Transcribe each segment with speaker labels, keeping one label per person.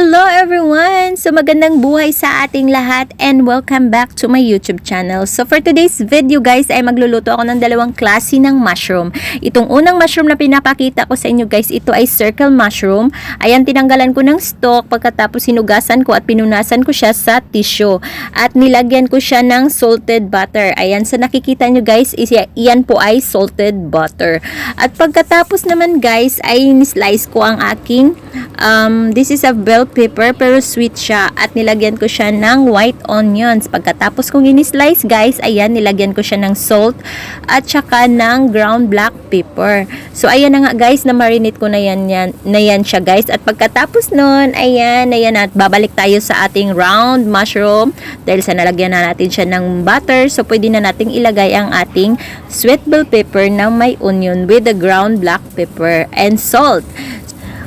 Speaker 1: Hello everyone! So magandang buhay sa ating lahat and welcome back to my YouTube channel. So for today's video guys ay magluluto ako ng dalawang klase ng mushroom. Itong unang mushroom na pinapakita ko sa inyo guys, ito ay circle mushroom. Ayan, tinanggalan ko ng stalk pagkatapos hinugasan ko at pinunasan ko siya sa tissue. At nilagyan ko siya ng salted butter. Ayan, sa nakikita nyo guys, iyan po ay salted butter. At pagkatapos naman guys ay ni-slice ko ang aking this is a bell pepper pero sweet siya at nilagyan ko siya ng white onions. Pagkatapos kong ini-slice guys, ayan, nilagyan ko siya ng salt at saka ng ground black pepper. So ayan na nga guys, na marinate ko na yan siya guys. At pagkatapos nun, ayan at babalik tayo sa ating round mushroom dahil sa nalagyan na natin siya ng butter. So pwede na nating ilagay ang ating sweet bell pepper na may onion with the ground black pepper and salt.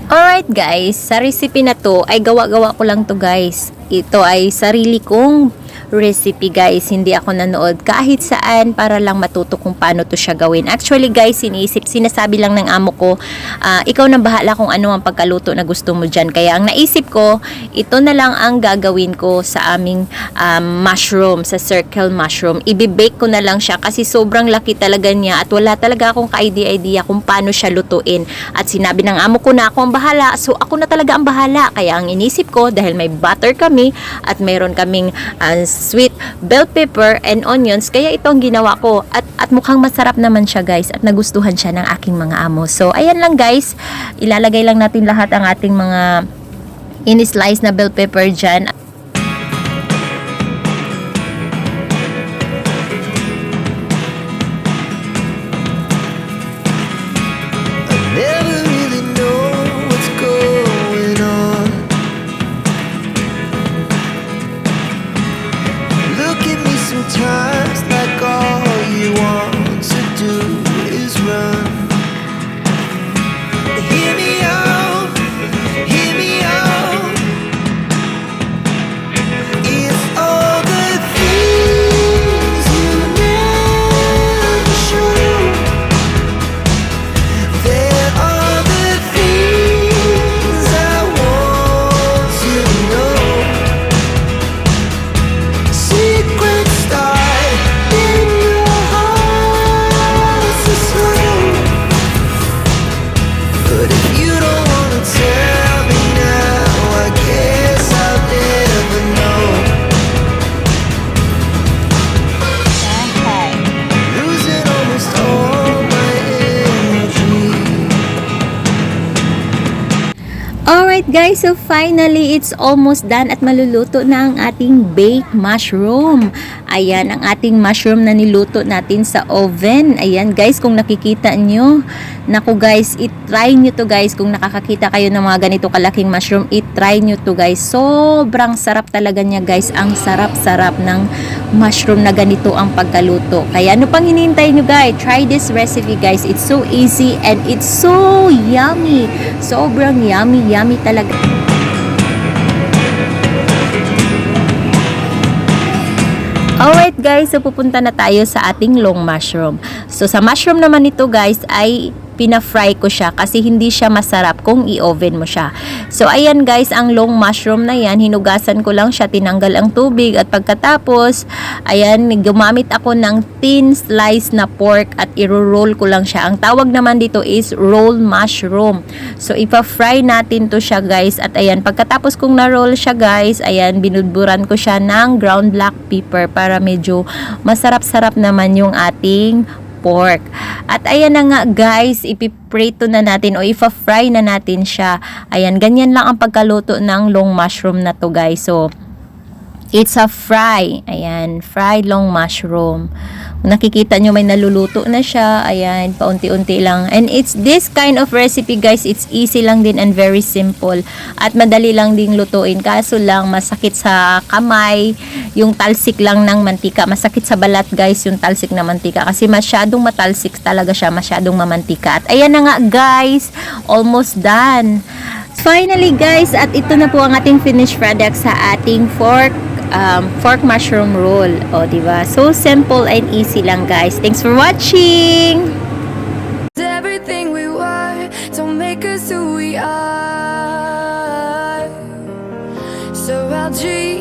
Speaker 1: Alright guys, sa recipe na to ay gawa-gawa ko lang to guys. Ito ay sarili kong recipe guys, hindi ako nanood kahit saan para lang matuto kung paano to siya gawin. Actually guys, sinasabi lang ng amo ko, ikaw na bahala kung ano ang pagkaluto na gusto mo dyan. Kaya ang naisip ko, ito na lang ang gagawin ko sa aming mushroom, sa circle mushroom. Ibibake ko na lang siya kasi sobrang laki talaga niya at wala talaga akong ka-idea kung paano siya lutuin. At sinabi ng amo ko na ako ang bahala, so ako na talaga ang bahala. Kaya ang inisip ko, dahil may butter kami at mayroon kaming sweet bell pepper and onions, kaya ito ang ginawa ko at mukhang masarap naman siya guys at nagustuhan siya ng aking mga amo. So ayan lang guys, ilalagay lang natin lahat ang ating mga in-slice na bell pepper dyan.
Speaker 2: Sometimes like all you want to do is run. Hear me out, hear me out. It's all the things you never show. There are the things I want to know. Secrets start in your heart so slow. But if you don't wanna tell me now, I guess I'll never know. Losing almost all my energy.
Speaker 1: Alright guys, so finally it's almost done at maluluto na ang ating baked mushroom. Ayan ang ating mushroom na niluto natin sa oven. Ayan guys, kung nakikita nyo, naku guys, i-try nyo to guys. Kung nakakakita kayo ng mga ganito kalaking mushroom, i-try nyo to guys. Sobrang sarap talaga niya guys. Ang sarap-sarap ng mushroom na ganito ang pagkaluto. Kaya ano pang hinihintay nyo guys? Try this recipe guys. It's so easy and it's so yummy. Sobrang yummy talaga. Alright guys, so pupunta na tayo sa ating long mushroom. So sa mushroom naman ito guys ay pina-fry ko siya kasi hindi siya masarap kung i-oven mo siya. So ayan guys, ang long mushroom na yan, hinugasan ko lang siya, tinanggal ang tubig at pagkatapos, ayan, gumamit ako ng thin slice na pork at i-roll ko lang siya. Ang tawag naman dito is roll mushroom. So ipa-fry natin to siya guys at ayan, pagkatapos kong na-roll siya guys, ayan, binudburan ko siya ng ground black pepper para medyo masarap-sarap naman yung ating pork. At ayan na nga guys, ipiprito na natin o ipa-fry na natin siya. Ayan, ganyan lang ang pagkaluto ng long mushroom na to guys. So, it's a fry. Ayan, fried long mushroom. Kung nakikita nyo may naluluto na siya. Ayan, paunti-unti lang. And it's this kind of recipe guys. It's easy lang din and very simple. At madali lang ding lutuin. Kaso lang masakit sa kamay. Yung talsik lang ng mantika. Masakit sa balat guys yung talsik na mantika. Kasi masyadong matalsik talaga siya. Masyadong mamantika. At ayan na nga guys. Almost done. Finally guys, at ito na po ang ating finished product sa ating fork mushroom roll. O, diba? So simple and easy lang guys. Thanks for watching!
Speaker 2: Everything we were, don't make us who we are. dream.